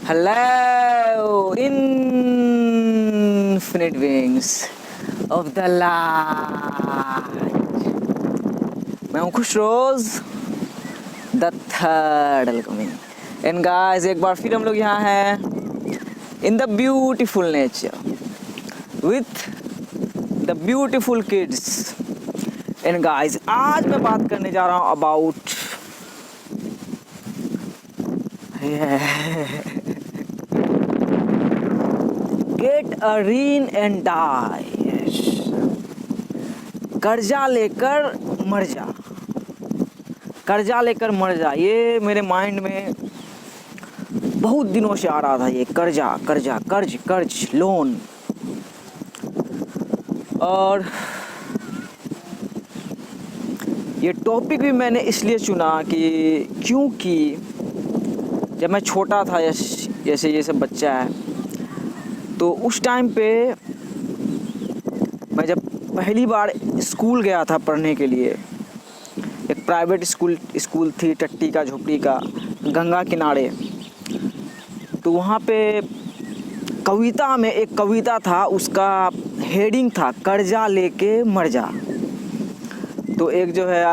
Hello, infinite wings of the light. मैं हूँ खुशरोज the third अलकमिंग and guys एक बार फिर हम लोग यहाँ हैं in the beautiful nature with the beautiful kids and guys आज मैं बात करने जा रहा हूँ अबाउट गेट अ ऋण एंड डाई। कर्जा लेकर मर जा, कर्जा लेकर मर जा, ये मेरे माइंड में बहुत दिनों से आ रहा था। ये कर्जा कर्जा कर्ज कर्ज लोन। और ये टॉपिक भी मैंने इसलिए चुना कि क्योंकि जब मैं छोटा था, जैसे ये सब बच्चा है, तो उस टाइम पे मैं जब पहली बार स्कूल गया था पढ़ने के लिए, एक प्राइवेट स्कूल थी टट्टी का झोपड़ी का गंगा किनारे। तो वहाँ पे कविता में एक कविता था, उसका हेडिंग था कर्जा लेके मर जा। तो एक जो है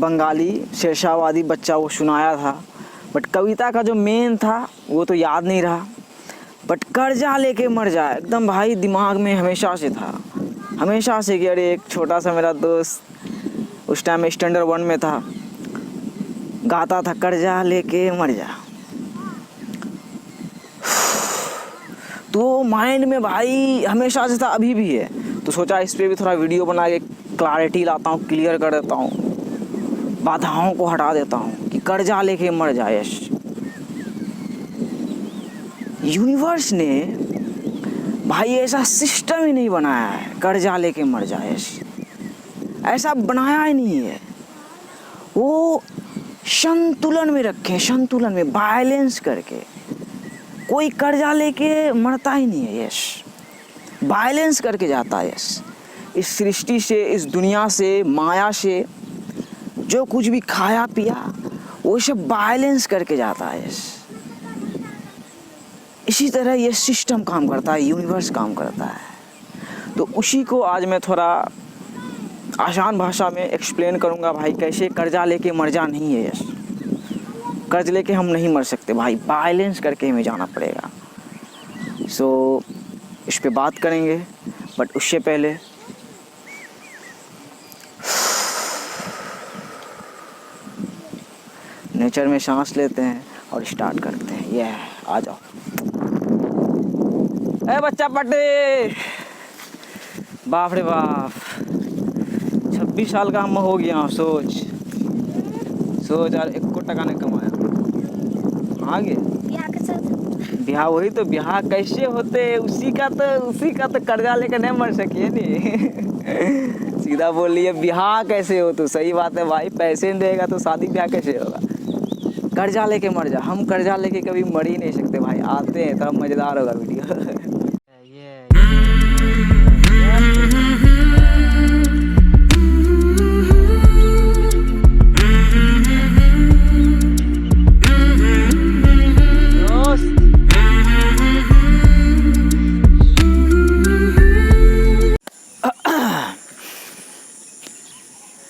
बंगाली शेरशाहवादी बच्चा वो सुनाया था, बट कविता का जो मेन था वो तो याद नहीं रहा। बट कर्जा लेके मर जा एकदम भाई दिमाग में हमेशा से था, हमेशा से कि अरे एक छोटा सा मेरा दोस्त उस टाइम में स्टैंडर्ड 1 में था, गाता था कर्जा लेके मर जा। तो माइंड में भाई हमेशा से था, अभी भी है। तो सोचा इस पर भी थोड़ा वीडियो बना के क्लैरिटी लाता हूँ, क्लियर कर देता हूँ, बाधाओं को हटा देता हूँ कि कर्जा लेके मर जा। यश यूनिवर्स ने भाई ऐसा सिस्टम ही नहीं बनाया है कर्जा लेके मर जा। यश ऐसा बनाया ही नहीं है। वो संतुलन में रखे, संतुलन में बैलेंस करके। कोई कर्जा लेके मरता ही नहीं है। यश बैलेंस करके जाता है। यश इस सृष्टि से, इस दुनिया से, माया से जो कुछ भी खाया पिया वो सब बैलेंस करके जाता है। यश इसी तरह ये सिस्टम काम करता है, यूनिवर्स काम करता है। तो उसी को आज मैं थोड़ा आसान भाषा में एक्सप्लेन करूँगा भाई, कैसे कर्जा लेके मर जा नहीं है। यस कर्ज लेके हम नहीं मर सकते भाई, बैलेंस करके हमें जाना पड़ेगा। सो इस पे बात करेंगे, बट उससे पहले नेचर में सांस लेते हैं और स्टार्ट करते हैं। ये आ जाओ ए बच्चा पटे, बाप रे बाप 26 साल का हम हो गया। सोच सोच यार, 1 टका नहीं कमाया। आगे ब्याह, वही तो ब्याह कैसे होते, उसी का तो कर्जा लेकर नहीं मर सकिए नहीं। सीधा बोल लिए ब्याह कैसे हो। तो सही बात है भाई, पैसे नहीं देगा तो शादी ब्याह कैसे होगा। कर्जा लेके मर जा, हम कर्जा लेके कभी मर ही नहीं सकते भाई। आते हैं तब मज़ेदार होगा वीडियो।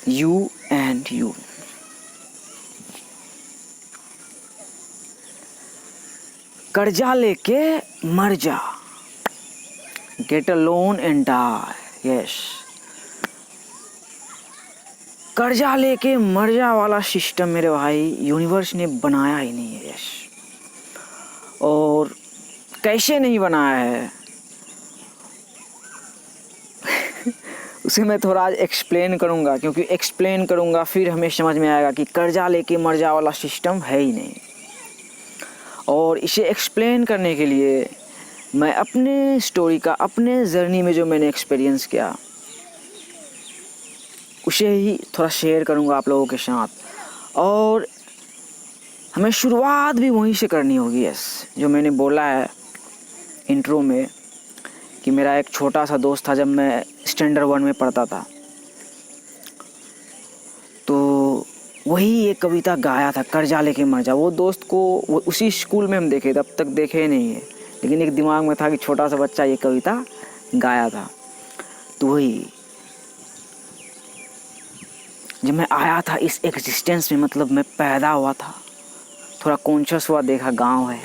You and you. कर्जा लेके मर जा, get a loan and die. Yes कर्जा लेके मर जा वाला सिस्टम मेरे भाई यूनिवर्स ने बनाया ही नहीं है। यस और कैसे नहीं बनाया है उसे मैं थोड़ा आज एक्सप्लेन करूँगा, क्योंकि एक्सप्लेन करूँगा फिर हमें समझ में आएगा कि कर्जा लेके मर जा वाला सिस्टम है ही नहीं। और इसे एक्सप्लेन करने के लिए मैं अपने स्टोरी का, अपने जर्नी में जो मैंने एक्सपीरियंस किया उसे ही थोड़ा शेयर करूँगा आप लोगों के साथ। और हमें शुरुआत भी वहीं से करनी होगी। यस जो मैंने बोला है इंट्रो में कि मेरा एक छोटा सा दोस्त था जब मैं स्टैंडर्ड 1 में पढ़ता था। तो वही एक कविता गाया था, कर्जा लेके मर जा। वो दोस्त को वो उसी स्कूल में हम देखे थे, अब तक देखे ही नहीं है, लेकिन एक दिमाग में था कि छोटा सा बच्चा ये कविता गाया था। तो वही जब मैं आया था इस एग्जिस्टेंस में, मतलब मैं पैदा हुआ था, थोड़ा कॉन्शियस हुआ, देखा गांव है,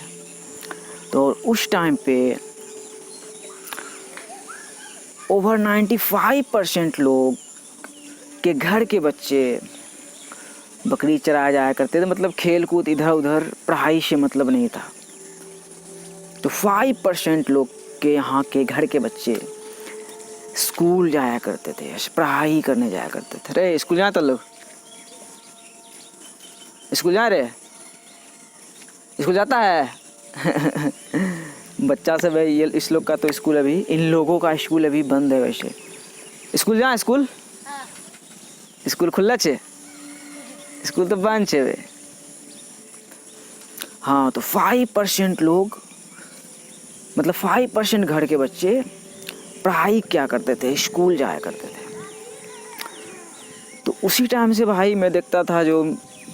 तो उस टाइम पे ओवर 95% लोग के घर के बच्चे बकरी चराया जाया करते थे, मतलब खेल कूद इधर उधर, पढ़ाई से मतलब नहीं था। तो 5% लोग के यहाँ के घर के बच्चे स्कूल जाया करते थे, पढ़ाई करने जाया करते थे। अरे स्कूल जाते लोग, स्कूल जा रहे, स्कूल जाता है बच्चा सब है ये, इस लोग का तो स्कूल अभी, इन लोगों का स्कूल अभी बंद है। वैसे स्कूल जा, स्कूल स्कूल खुला छे, स्कूल तो बंद छे वे। हाँ, तो 5% लोग, मतलब 5% घर के बच्चे पढ़ाई क्या करते थे, स्कूल जाया करते थे। तो उसी टाइम से भाई मैं देखता था, जो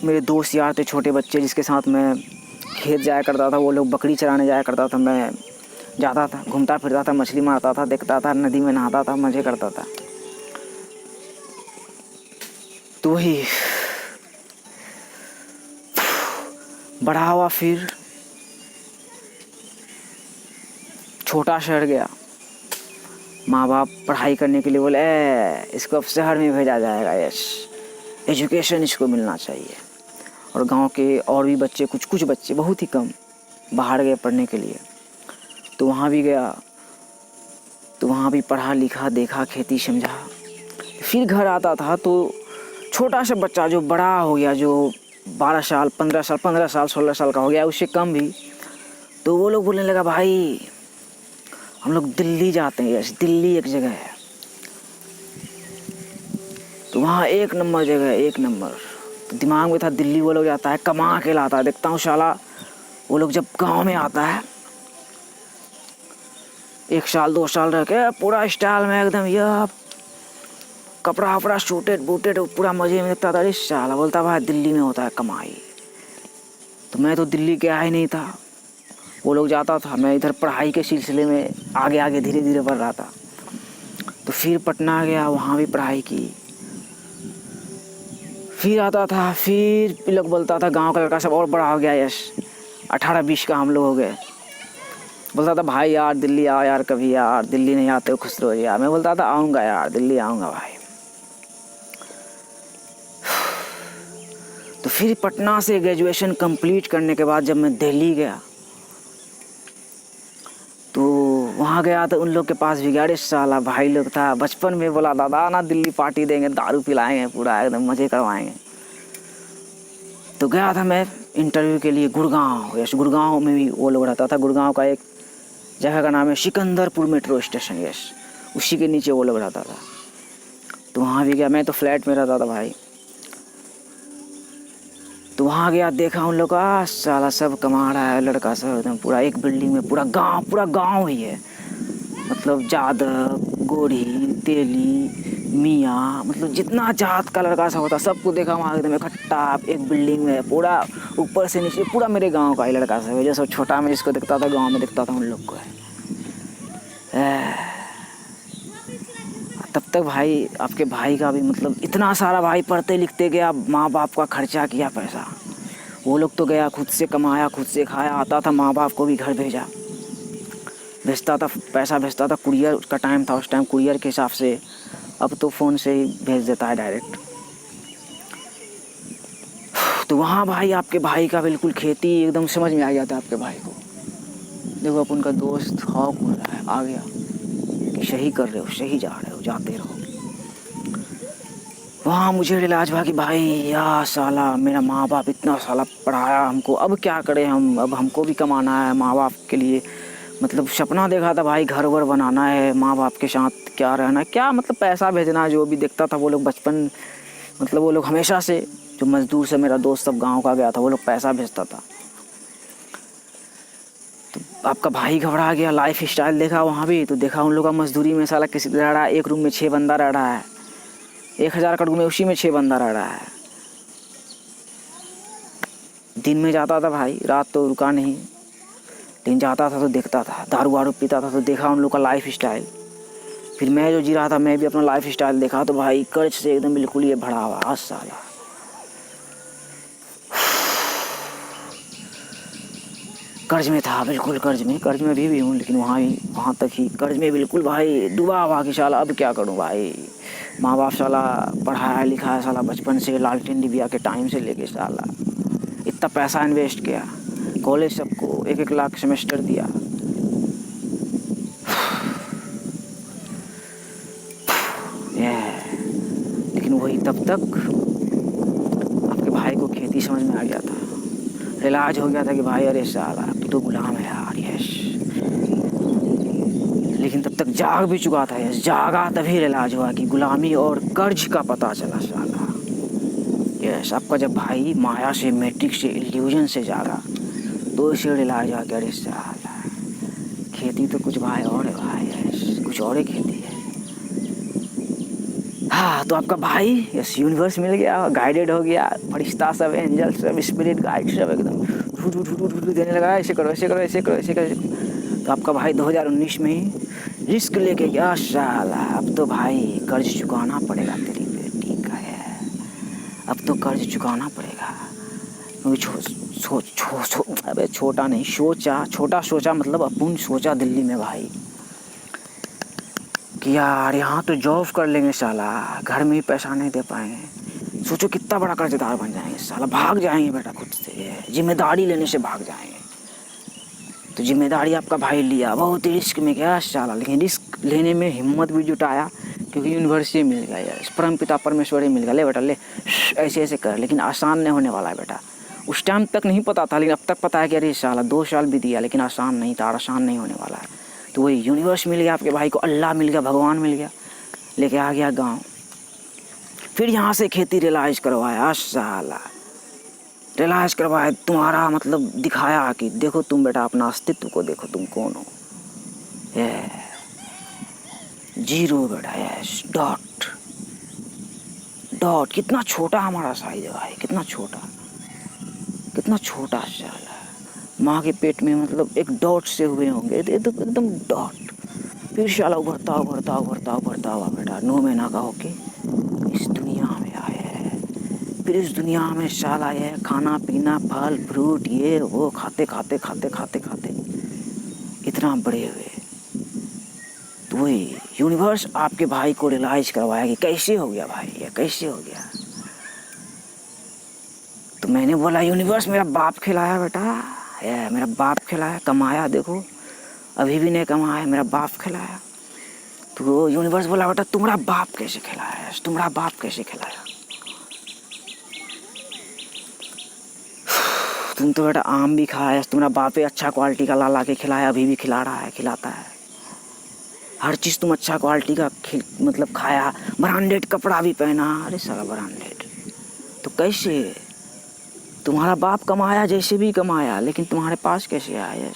मेरे दोस्त यार थे छोटे बच्चे जिसके साथ मैं खेत जाया करता था, वो लोग बकरी चराने जाया करता था, मैं जाता था, घूमता फिरता था, मछली मारता था, देखता था, नदी में नहाता था, मज़े करता था। तो वही बड़ा हुआ, फिर छोटा शहर गया, माँ बाप पढ़ाई करने के लिए बोले इसको अब शहर में भेजा जाएगा, यस एजुकेशन इसको मिलना चाहिए। और गांव के और भी बच्चे, कुछ बच्चे, बहुत ही कम, बाहर गए पढ़ने के लिए। तो वहाँ भी गया, तो वहाँ भी पढ़ा लिखा, देखा, खेती समझा। फिर घर आता था तो छोटा सा बच्चा जो बड़ा हो गया, जो 12 साल 15 साल 15 साल 16 साल का हो गया, उससे कम भी, तो वो लोग बोलने लगा भाई हम लोग दिल्ली जाते हैं, यस दिल्ली एक जगह है, तो वहाँ 1 नंबर जगह है, 1 नंबर। तो दिमाग में था दिल्ली वो लोग जाता है, कमा के लाता है। देखता हूँ शाला वो लोग जब गांव में आता है, 1 साल 2 साल रह के पूरा स्टाइल में एकदम, यह कपड़ा वपड़ा शूटेड बूटेड, पूरा मजे में देखता था। अरे शाला, बोलता भाई दिल्ली में होता है कमाई। तो मैं तो दिल्ली गया ही नहीं था, वो लोग जाता था, मैं इधर पढ़ाई के सिलसिले में आगे आगे धीरे धीरे बढ़ रहा था। तो फिर पटना गया, वहाँ भी पढ़ाई की, फिर आता था, फिर लोग बोलता था गांव का लड़का सब और बड़ा हो गया, यश 18-20 का हम लोग हो गए, बोलता था भाई यार दिल्ली आओ यार, कभी यार दिल्ली नहीं आते हो खुश रहो यार। मैं बोलता था आऊँगा यार, दिल्ली आऊँगा भाई। तो फिर पटना से ग्रेजुएशन कंप्लीट करने के बाद जब मैं दिल्ली गया, तो वहाँ गया तो उन लोग के पास भी गया। साला भाई लोग था, बचपन में बोला दादा ना दिल्ली पार्टी देंगे, दारू पिलाएंगे, पूरा एकदम मज़े करवाएंगे। तो गया था मैं इंटरव्यू के लिए गुड़गांव, यस गुड़गांव में भी वो लोग रहता था। गुड़गांव का एक जगह का नाम है सिकंदरपुर मेट्रो स्टेशन, यस उसी के नीचे वो लोग रहता था। तो वहाँ भी गया, मैं तो फ्लैट में रहता था भाई। तो वहाँ गया, देखा उन लोग का साला सब कमा रहा है लड़का सब, एकदम पूरा एक बिल्डिंग में पूरा गांव ही है, मतलब जादव, गोरी, तेली, मियाँ, मतलब जितना जात का लड़का सा होता सबको देखा वहाँ एकदम इकट्ठा एक बिल्डिंग में, पूरा ऊपर से नीचे पूरा मेरे गांव का ही लड़का सब है। जो सब छोटा में जिसको दिखता था गांव में दिखता था उन लोग को है। तब तक भाई आपके भाई का भी मतलब इतना सारा भाई पढ़ते लिखते गया, माँ बाप का खर्चा किया पैसा, वो लोग तो गया खुद से कमाया, खुद से खाया, आता था माँ बाप को भी घर भेजता था, पैसा भेजता था, कुरियर का टाइम था उस टाइम, कुरियर के हिसाब से, अब तो फ़ोन से ही भेज देता है डायरेक्ट। तो वहाँ भाई आपके भाई का बिल्कुल खेती एकदम समझ में आ गया था आपके भाई को। देखो अब उनका दोस्त हॉक हो रहा है, आ गया कि सही कर रहे हो, सही जा रहे हो, जाते रहो। वहाँ मुझे रिलाज हुआ कि भाई या साला मेरा माँ बाप इतना साला पढ़ाया हमको, अब क्या करें हम, अब हमको भी कमाना है माँ बाप के लिए। मतलब सपना देखा था भाई, घर वर बनाना है, माँ बाप के साथ क्या रहना है, क्या मतलब पैसा भेजना, जो भी देखता था वो लोग बचपन, मतलब वो लोग हमेशा से, जो मज़दूर से मेरा दोस्त सब गाँव का गया था, वो लोग पैसा भेजता था। तो आपका भाई घबरा गया, लाइफ स्टाइल देखा वहाँ भी, तो देखा उन लोग का मजदूरी में साला किसी रह रहा है, एक रूम में 6 बंदा रह रहा है, 1000 का रूम में उसी में 6 बंदा रह रहा है। दिन में जाता था भाई, रात तो रुका नहीं, लेकिन जाता था तो देखता था, दारू वारू पीता था तो देखा उन लोग का लाइफ स्टाइल। फिर मैं जो जी रहा था मैं भी अपना लाइफ स्टाइल देखा, तो भाई कर्ज से एकदम बिल्कुल ये भरा हुआ आज साला। कर्ज में था, बिल्कुल कर्ज में भी हूँ, लेकिन वहाँ तक ही कर्ज में बिल्कुल भाई डूबा हुआ कि साला अब क्या करूँ भाई। माँ बाप साला पढ़ाया लिखाया साला बचपन से, लालटेन डिबिया के टाइम से लेके साला इतना पैसा इन्वेस्ट किया, कॉलेज सबको 1-1 लाख सेमेस्टर दिया। लेकिन वही तब तक आपके भाई को खेती समझ में आ गया था, रिलाज हो गया था कि भाई अरे साला तू तो गुलाम है यार। यस, लेकिन तब तक जाग भी चुका था। यस, जागा तभी रिलाज हुआ कि गुलामी और कर्ज का पता चला साला। यस, आपका जब भाई माया से, मैट्रिक से, इल्यूजन से जागा तो इसे रिलाज हुआ कि अरे साला खेती तो कुछ भाई और है भाई। यस, कुछ और ही खेती है। हाँ, तो आपका भाई यस यूनिवर्स मिल गया, गाइडेड हो गया, फरिश्ता सब, एंजल सब, स्पिरिट गाइड सब एकदम ढू देने लगा, ऐसे करो ऐसे करो ऐसे करो ऐसे करो। तो आपका भाई 2019 में ही रिस्क लेके गया साला। अब तो भाई कर्ज चुकाना पड़ेगा तेरी बेटी का है, अब तो कर्ज चुकाना पड़ेगा। अबे छोटा नहीं सोचा, छोटा सोचा मतलब अपन सोचा दिल्ली में भाई कि यार यहाँ तो जॉब कर लेंगे साला, घर में ही पैसा नहीं दे पाएंगे। सोचो कितना बड़ा कर्जदार बन जाएंगे साला, भाग जाएंगे बेटा खुद से, जिम्मेदारी लेने से भाग जाएंगे। तो जिम्मेदारी आपका भाई लिया, बहुत रिस्क में गया साला, लेकिन रिस्क लेने में हिम्मत भी जुटाया क्योंकि यूनिवर्सिटी मिल गया यार, परम पिता परमेश्वर ही मिल गया। ले बेटा ले, ऐसे ऐसे कर, लेकिन आसान नहीं होने वाला है बेटा। उस टाइम तक नहीं पता था, लेकिन अब तक पता है कि अरे साला 2 साल भी दिया लेकिन आसान नहीं था, आसान नहीं होने वाला है। तो वही यूनिवर्स मिल गया आपके भाई को, अल्लाह मिल गया, भगवान मिल गया, लेके आ गया गांव। फिर यहाँ से खेती रियलाइज करवाया साला, रियलाइज करवाया, तुम्हारा मतलब दिखाया कि देखो तुम बेटा अपना अस्तित्व को देखो, तुम कौन हो। ये जीरो बेटा, यस, डॉट डॉट। कितना छोटा हमारा साइज है भाई, कितना छोटा, कितना छोटा साला। माँ के पेट में मतलब एक डॉट से हुए होंगे, तो एकदम डॉट। फिर शाला उभरता उभरता उभरता उभरता हुआ बेटा 9 महीना का होके इस दुनिया में आए हैं। फिर इस दुनिया में शाला ये खाना पीना, फल फ्रूट, ये वो खाते खाते खाते खाते खाते इतना बड़े हुए। तो वही यूनिवर्स आपके भाई को रियलाइज करवाया कि कैसे हो गया भाई, ये कैसे हो गया। तो मैंने बोला यूनिवर्स मेरा बाप खिलाया बेटा, ये मेरा बाप खिलाया, कमाया देखो अभी भी नहीं कमाया, मेरा बाप खिलाया। तो यूनिवर्स बोला बेटा तुम्हारा बाप कैसे खिलाया, तुम्हारा बाप कैसे खिलाया। तुम तो बेटा आम भी खाया, तुम्हारा बाप अच्छा क्वालिटी का ला के खिलाया, अभी भी खिला रहा है, खिलाता है। हर चीज़ तुम अच्छा क्वालिटी का मतलब खाया, ब्रांडेड कपड़ा भी पहना, अरे सारा ब्रांडेड। तो कैसे तुम्हारा बाप कमाया, जैसे भी कमाया, लेकिन तुम्हारे पास कैसे आया।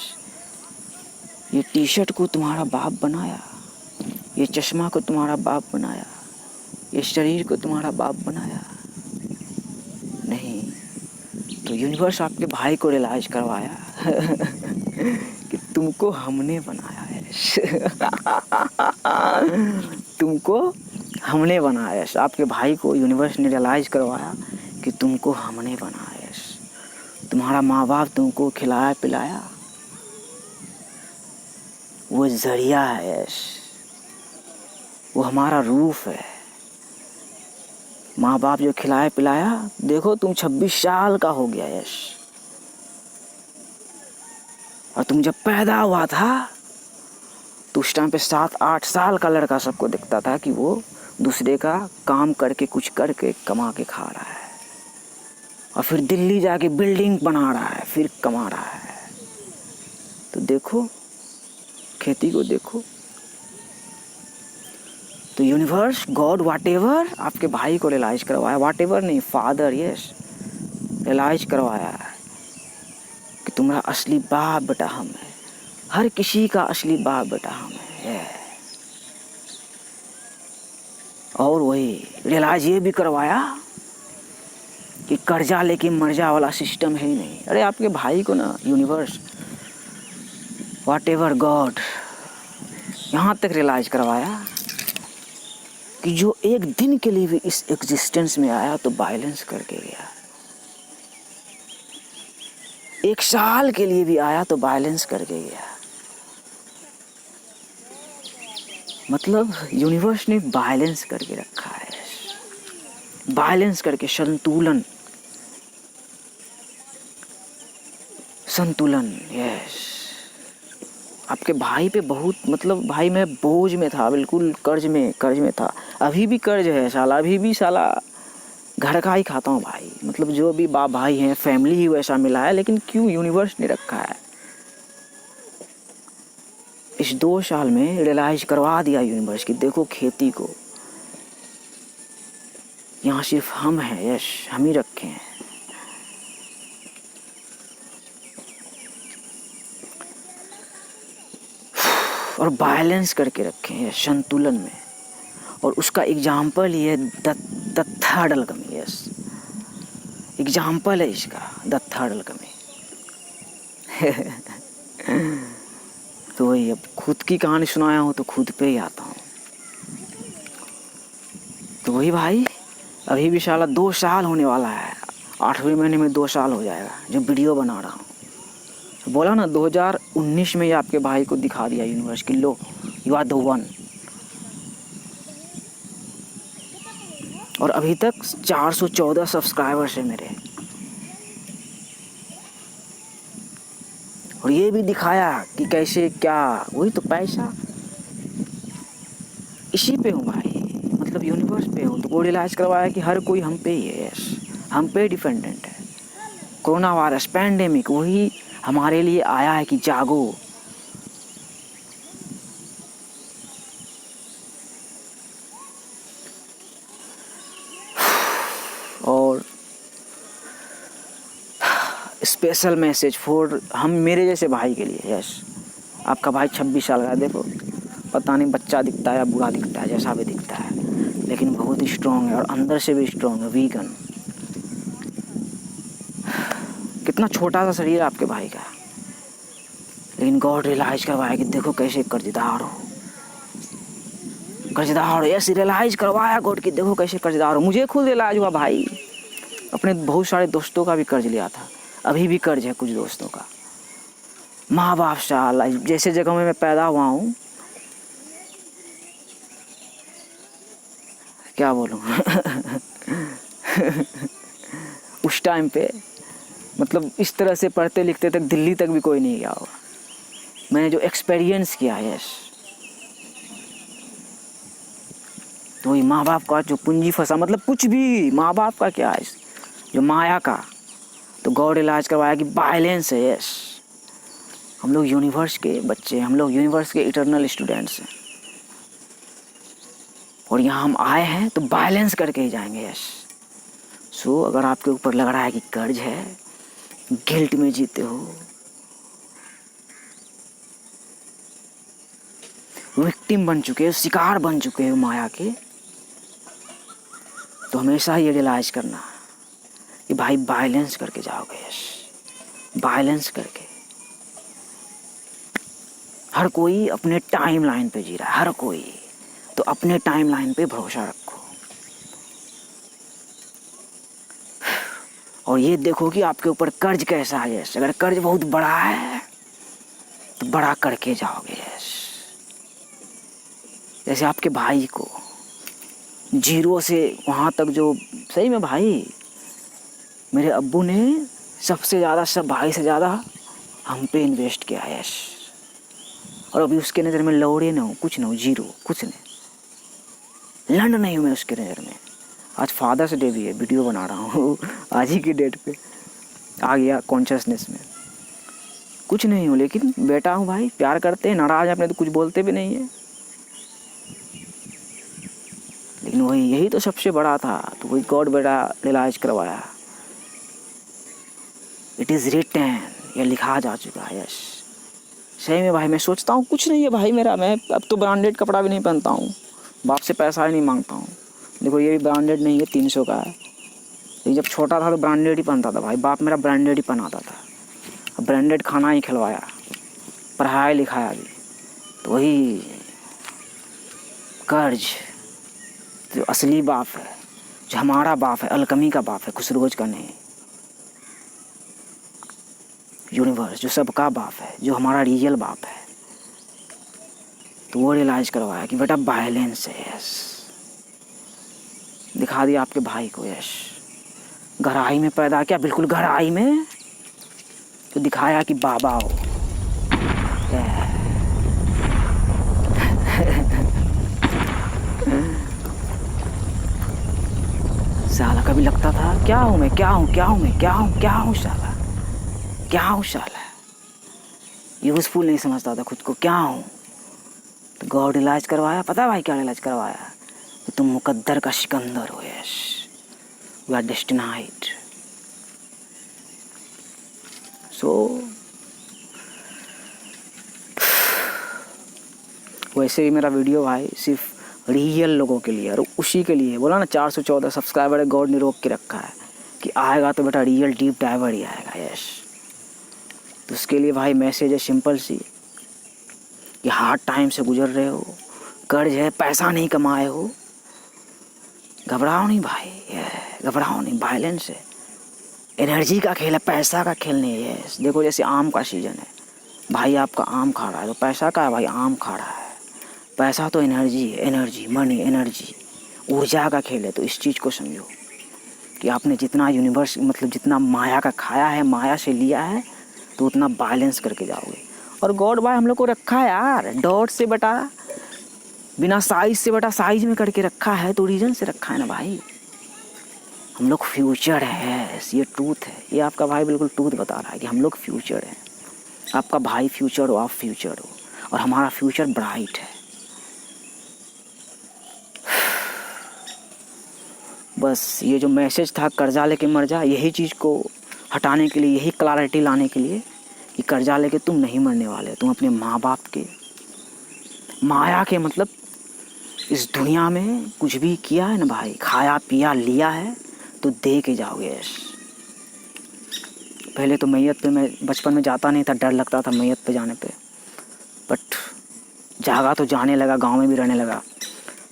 ये टी शर्ट को तुम्हारा बाप बनाया, ये चश्मा को तुम्हारा बाप बनाया, ये शरीर को तुम्हारा बाप बनाया नहीं। तो यूनिवर्स आपके भाई को रियलाइज करवाया कि तुमको हमने बनाया है तुमको हमने बनाया है। आपके भाई को यूनिवर्स ने रियलाइज करवाया कि तुमको हमने बनाया है। तुम्हारा माँ बाप तुमको खिलाया पिलाया, वो जरिया है, वो हमारा रूफ है। माँ बाप जो खिलाया पिलाया, देखो तुम 26 साल का हो गया यश, और तुम जब पैदा हुआ था तो उस टाइम पे 7-8 साल का लड़का सबको दिखता था कि वो दूसरे का काम करके कुछ करके कमा के खा रहा है, और फिर दिल्ली जाके बिल्डिंग बना रहा है, फिर कमा रहा है। तो देखो खेती को देखो। तो यूनिवर्स गॉड व्हाटएवर आपके भाई को रियलाइज करवाया, व्हाटएवर नहीं फादर, यस, रियलाइज करवाया कि तुम्हारा असली बाप बेटा हम है, हर किसी का असली बाप बेटा हम है। और वही रियलाइज ये भी करवाया कि कर्जा लेके मर जा वाला सिस्टम है ही नहीं। अरे आपके भाई को ना यूनिवर्स, वॉट एवर गॉड, यहाँ तक रियलाइज करवाया कि जो एक दिन के लिए भी इस एग्जिस्टेंस में आया तो बैलेंस करके गया, एक साल के लिए भी आया तो बैलेंस करके गया। मतलब यूनिवर्स ने बैलेंस करके रखा है, बैलेंस करके, संतुलन, संतुलन। यस, आपके भाई पे बहुत, मतलब भाई मैं बोझ में था, बिल्कुल कर्ज में था। अभी भी कर्ज है साला, अभी भी साला घर का ही खाता हूँ भाई। मतलब जो भी बाप भाई हैं, फैमिली ही वैसा मिला है, लेकिन क्यों यूनिवर्स ने रखा है। इस 2 साल में रियलाइज करवा दिया यूनिवर्स कि देखो खेती को, यहाँ सिर्फ हम हैं, यश हम ही रखे हैं। और बैलेंस करके रखे हैं संतुलन में। और उसका एग्जाम्पल ये दत्था डलकमी, यस एग्जाम्पल है इसका, दत्था डलकमी। तो वही, अब खुद की कहानी सुनाया हूँ तो खुद पे ही आता हूँ। तो वही भाई, अभी भी साला 2 साल होने वाला है, 8वें महीने में 2 साल हो जाएगा जो वीडियो बना रहा हूँ। तो बोला ना 2019 में ये आपके भाई को दिखा दिया यूनिवर्स कि लो यू आर द वन। और अभी तक 414 सब्सक्राइबर्स है मेरे। और ये भी दिखाया कि कैसे क्या, वही तो पैसा, इसी पे हूँ भाई, मतलब यूनिवर्स पे हूँ। तो वो रियलाइज करवाया कि हर कोई हम पे ही है, यस हम पे डिपेंडेंट है। कोरोना वायरस पैंडेमिक वही हमारे लिए आया है कि जागो। और स्पेशल मैसेज फॉर हम, मेरे जैसे भाई के लिए। यस, आपका भाई 26 साल का, देखो पता नहीं बच्चा दिखता है या बूढ़ा दिखता है, जैसा भी दिखता है, लेकिन बहुत ही स्ट्रॉन्ग है और अंदर से भी स्ट्रॉन्ग है, वीगन। कितना छोटा सा शरीर है आपके भाई का, लेकिन गॉड रियलाइज करवाया कि देखो कैसे कर्जदार हो, कर्जदार हो। ऐसे रियलाइज करवाया गॉड कि देखो कैसे कर्जदार हो। मुझे खुद रियलाइज हुआ भाई, अपने बहुत सारे दोस्तों का भी कर्ज लिया था, अभी भी कर्ज है कुछ दोस्तों का। माँ बाप साला, जैसे जगह में मैं पैदा हुआ हूँ, क्या बोलूँ उस टाइम पे मतलब इस तरह से पढ़ते लिखते तक दिल्ली तक भी कोई नहीं गया होगा। मैंने जो एक्सपीरियंस किया है, यस, तो वही माँ बाप का जो पूंजी फंसा, मतलब कुछ भी माँ बाप का क्या है, जो माया का, तो गॉड इलाज करवाया कि बैलेंस है। यस, हम लोग यूनिवर्स के बच्चे, हम लोग यूनिवर्स के इटर्नल स्टूडेंट्स हैं, और यहाँ हम आए हैं तो बैलेंस करके ही जाएंगे। यस, सो अगर आपके ऊपर लग रहा है कि कर्ज है, गिल्ट में जीते हो, विक्टिम बन चुके हो, शिकार बन चुके हो माया के, तो हमेशा ये रियलाइज करना कि भाई बैलेंस करके जाओगे। यस, बैलेंस करके। हर कोई अपने टाइम लाइन पे जी रहा है, हर कोई, तो अपने टाइम लाइन पे भरोसा रखो। और ये देखो कि आपके ऊपर कर्ज कैसा है। यस, अगर कर्ज बहुत बड़ा है तो बड़ा करके जाओगे। यस, जैसे आपके भाई को 0 से वहाँ तक, जो सही में भाई मेरे अब्बू ने सबसे ज़्यादा, सब भाई से ज़्यादा हम पे इन्वेस्ट किया है। यस, और अभी उसके नज़र में लौड़े ना हो, कुछ ना हो, 0, कुछ नहीं, लंड नहीं हूँ मैं उसके नज़र में। आज फादर्स डे भी है, वीडियो बना रहा हूँ आज ही की डेट पे आ गया कॉन्शियसनेस में। कुछ नहीं हूँ, लेकिन बेटा हूँ भाई, प्यार करते हैं, नाराज अपने तो कुछ बोलते भी नहीं है, लेकिन वही, यही तो सबसे बड़ा था। तो वही गॉड बेटा रियलाइज करवाया, इट इज़ रिटन, ये लिखा जा चुका है। यस, सही में भाई मैं सोचता हूँ कुछ नहीं है भाई मेरा, मैं अब तो ब्रांडेड कपड़ा भी नहीं पहनता हूँ, बाप से पैसा ही नहीं मांगता हूँ। देखो ये भी ब्रांडेड नहीं है, 300 का है, तो जब छोटा था तो ब्रांडेड ही पहनता था भाई, बाप मेरा ब्रांडेड ही पहनाता था, अब ब्रांडेड खाना ही खिलवाया, पढ़ाया लिखाया भी, तो वही कर्ज जो असली बाप है, जो हमारा बाप है, अलकमी का बाप है, खुसरोज का नहीं, यूनिवर्स जो सबका बाप है, जो हमारा रियल बाप है, तो वो रियलाइज करवाया कि बेटा वायलेंस है। यस, दिखा दिया आपके भाई को। यस, गहराई में पैदा किया, बिल्कुल गहराई में, तो दिखाया कि बाबा हो। साला कभी लगता था क्या हूँ मैं, क्या हूँ, क्या हूँ मैं, क्या हूँ, क्या हूँ साला, क्या हूँ साला, यूजफुल नहीं समझता था खुद को, क्या हूँ। तो गॉड इलाज करवाया, पता है भाई क्या इलाज करवाया, तो तुम मुकद्दर का सिकंदर हो। Yes, we are destined. So वैसे भी मेरा वीडियो भाई सिर्फ रियल लोगों के लिए, और उसी के लिए बोला ना 414 सब्सक्राइबर है, गॉड ने रोक के रखा है कि आएगा तो बेटा रियल डीप डाइवर ही आएगा। यस, तो उसके लिए भाई मैसेज है सिंपल सी, कि हार्ड टाइम से गुजर रहे हो, कर्ज है, पैसा नहीं कमाए हो, घबराओ नहीं भाई, घबराओ नहीं, वायलेंस है, एनर्जी का खेल है, पैसा का खेल नहीं है। देखो जैसे आम का सीजन है भाई, आपका आम खा रहा है तो पैसा का है भाई, आम खा रहा है, पैसा तो एनर्जी है, एनर्जी मनी, एनर्जी ऊर्जा का खेल है। तो इस चीज़ को समझो कि आपने जितना यूनिवर्स मतलब जितना माया का खाया है, माया से लिया है, तो उतना बैलेंस करके जाओगे। और गॉड भाई हम लोग को रखा है यार डॉट से बटा, बिना साइज से बटा साइज में करके रखा है, तो रीजन से रखा है ना भाई। हम लोग फ्यूचर है, ये ट्रूथ है, ये आपका भाई बिल्कुल ट्रूथ बता रहा है कि हम लोग फ्यूचर है। आपका भाई फ्यूचर हो, आप फ्यूचर हो, और हमारा फ्यूचर ब्राइट है। बस ये जो मैसेज था कर्जा लेके मर जा, यही चीज़ को हटाने के लिए, यही क्लैरिटी लाने के लिए कि कर्जा लेके तुम नहीं मरने वाले, तुम अपने माँ बाप के माया के मतलब इस दुनिया में कुछ भी किया है ना भाई, खाया पिया लिया है, तो दे के जाओगे। पहले तो मैयत पे मैं बचपन में जाता नहीं था, डर लगता था मैयत पे जाने पे, बट जागा तो जाने लगा, गांव में भी रहने लगा।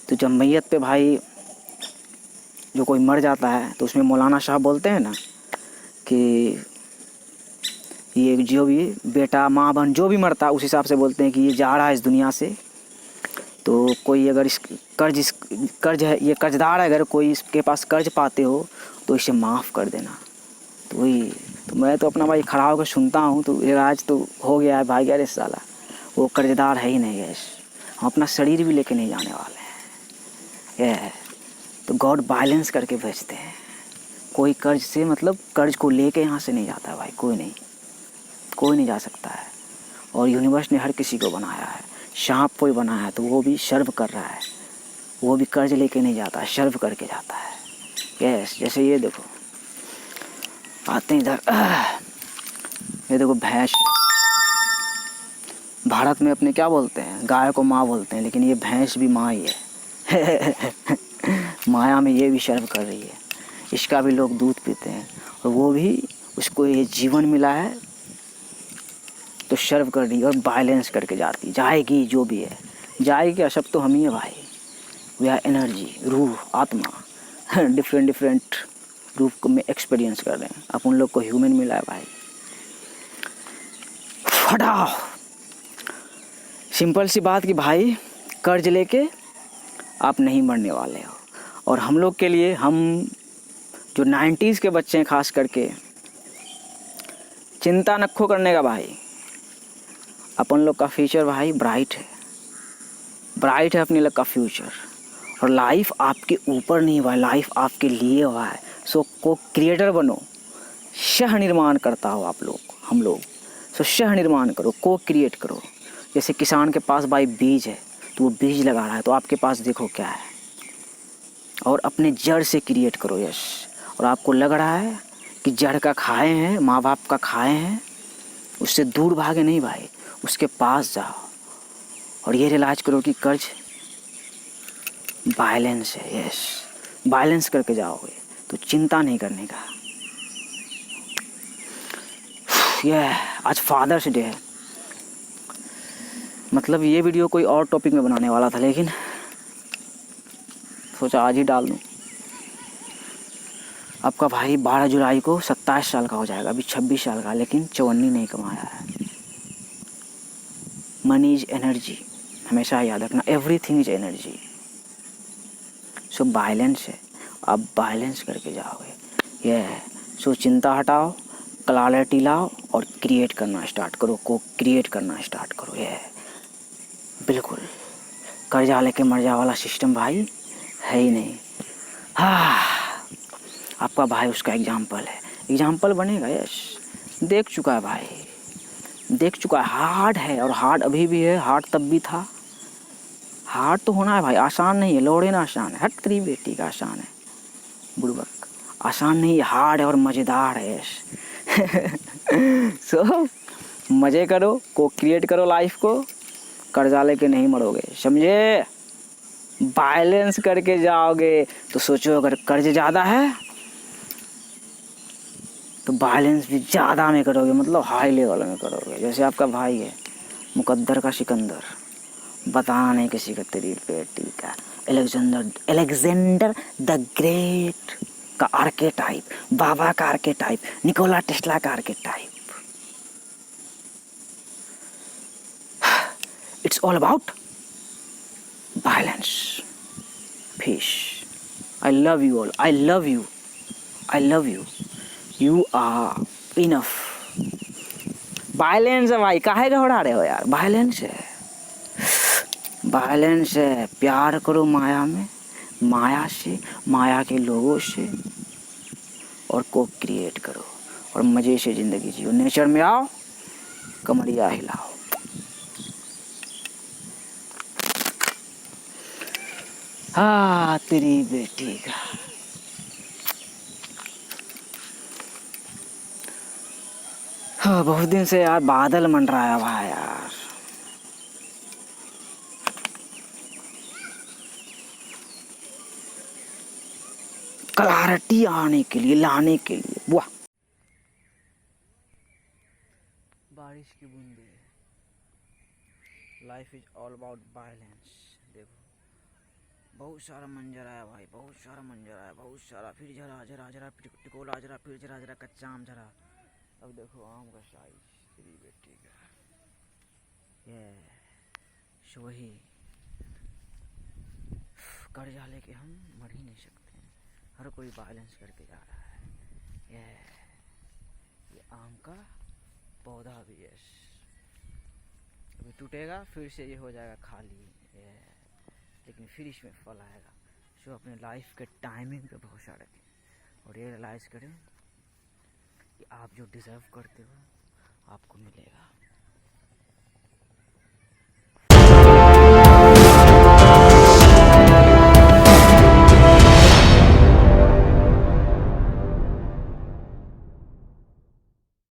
तो जब मैयत पे भाई जो कोई मर जाता है, तो उसमें मौलाना साहब बोलते हैं ना कि ये जो भी बेटा माँ बहन जो भी मरता है, उस हिसाब से बोलते हैं कि ये जा रहा है इस दुनिया से, तो कोई अगर इस कर्ज है, ये कर्जदार है, अगर कोई इसके पास कर्ज पाते हो तो इसे माफ़ कर देना। तो वही, तो मैं तो अपना भाई खड़ा होकर सुनता हूँ, तो इलाज तो हो गया है भाई, अरे साला वो कर्जदार है ही नहीं है, हम अपना शरीर भी लेके नहीं जाने वाले हैं। ये तो गॉड बैलेंस करके भेजते हैं। कोई कर्ज से मतलब कर्ज को लेके यहाँ से नहीं जाता है भाई, कोई नहीं जा सकता है। और यूनिवर्स ने हर किसी को बनाया है, सांप को ही बनाया है, तो वो भी सर्व कर रहा है, वो भी कर्ज लेके नहीं जाता है, सर्व करके जाता है। यस, जैसे ये देखो आते हैं इधर, ये देखो भैंस, भारत में अपने क्या बोलते हैं, गाय को माँ बोलते हैं, लेकिन ये भैंस भी माँ ही है। माया में ये भी सर्व कर रही है, इसका भी लोग दूध पीते हैं, और वो भी उसको ये जीवन मिला है तो सर्व कर रही है, और बैलेंस करके जाती जाएगी, जो भी है जाएगी। सब तो हम ही है भाई, वी आर एनर्जी, रूह, आत्मा, डिफरेंट रूप में एक्सपीरियंस कर रहे हैं। अब उन लोग को ह्यूमन मिला है भाई। हटाओ, सिंपल सी बात कि भाई कर्ज लेके आप नहीं मरने वाले हो। और हम लोग के लिए, हम जो 90s के बच्चे हैं खास करके, चिंता नखो करने का भाई, अपन लोग का फ्यूचर भाई ब्राइट है अपने लोग का फ्यूचर। और लाइफ आपके ऊपर नहीं हुआ है, लाइफ आपके लिए हुआ है। सो को क्रिएटर बनो, सह निर्माण करता हो आप लोग, हम लोग। सो सह निर्माण करो, को क्रिएट करो। जैसे किसान के पास भाई बीज है, तो वो बीज लगा रहा है, तो आपके पास देखो क्या है, और अपने जड़ से क्रिएट करो। यस, और आपको लग रहा है कि जड़ का खाए हैं, माँ बाप का खाए हैं, उससे दूर भागे नहीं भाई, उसके पास जाओ और ये रियलाइज करो कि कर्ज बैलेंस है। यस, बैलेंस करके जाओगे, तो चिंता नहीं करने का। ये आज फादर्स डे है, मतलब ये वीडियो कोई और टॉपिक में बनाने वाला था, लेकिन सोचा आज ही डाल दूँ। आपका भाई 12 जुलाई को 27 साल का हो जाएगा, अभी 26 साल का, लेकिन चवन्नी नहीं कमाया है। मनी इज एनर्जी, हमेशा याद रखना, everything is energy. So balance है, आप बैलेंस करके जाओगे। ये है, सो चिंता हटाओ, क्लैरिटी लाओ और क्रिएट करना स्टार्ट करो, को क्रिएट करना स्टार्ट करो। ये है बिल्कुल, कर्जा लेके मर जा वाला सिस्टम भाई है ही नहीं। हाँ, आपका भाई उसका एग्जाम्पल है, एग्जाम्पल बनेगा। यस, देख चुका है भाई, देख चुका है। हार्ड है, और हार्ड अभी भी है, हार्ड तब भी था। हार्ड तो होना है भाई, आसान नहीं है। लौड़े ना आसान है, हट तेरी बेटी का आसान है बुड़बक, आसान नहीं है, हार्ड है और मज़ेदार है। यस सो मज़े करो, को क्रिएट करो लाइफ को, कर्जा लेके नहीं मरोगे, समझे। बैलेंस करके जाओगे तो सोचो, अगर कर्ज ज़्यादा है तो बैलेंस भी ज़्यादा में करोगे, मतलब हाई लेवल में करोगे। जैसे आपका भाई है, मुकद्दर का सिकंदर, बताना नहीं किसी का तेरी बेटी का। एलेक्जेंडर द ग्रेट का आर्केटाइप, बाबा का आर्केटाइप, निकोला टेस्ला का archetype. It's all about balance, peace. I love you all, I love you, I love you, you are enough. Balance है भाई, काहे घबरा रहे हो यार, बैलेंस है, बैलेंस है। प्यार करो माया में, माया से, माया के लोगों से, और को क्रिएट करो और मज़े से ज़िंदगी जियो। नेचर में आओ, कमरिया हिलाओ। हाँ तेरी बेटी का। हाँ, बहुत दिन से यार बादल मंडराया हुआ है यार। क्लैरिटी आने के लिए, लाने के लिए, वाह। बारिश की बूंदे, life is all about balance. देखो बहुत सारा मंजर आया भाई, बहुत सारा मंजर आया, बहुत सारा। फिर झरा झरा झरा, टिकोला झरा, फिर झरा झरा कच्चा आम झरा। अब देखो आम का साइज, तेरी बेटी का। ये वही कर्जा लेके हम मर ही नहीं सकते हैं, हर कोई बैलेंस करके जा रहा है। ये आम का पौधा भी है, अभी टूटेगा, फिर से ये हो जाएगा खाली, लेकिन फिर इसमें फल आएगा। सो अपने लाइफ के टाइमिंग पे भरोसा रखें और ये रियलाइज़ करें कि आप जो डिज़र्व करते हो आपको मिलेगा।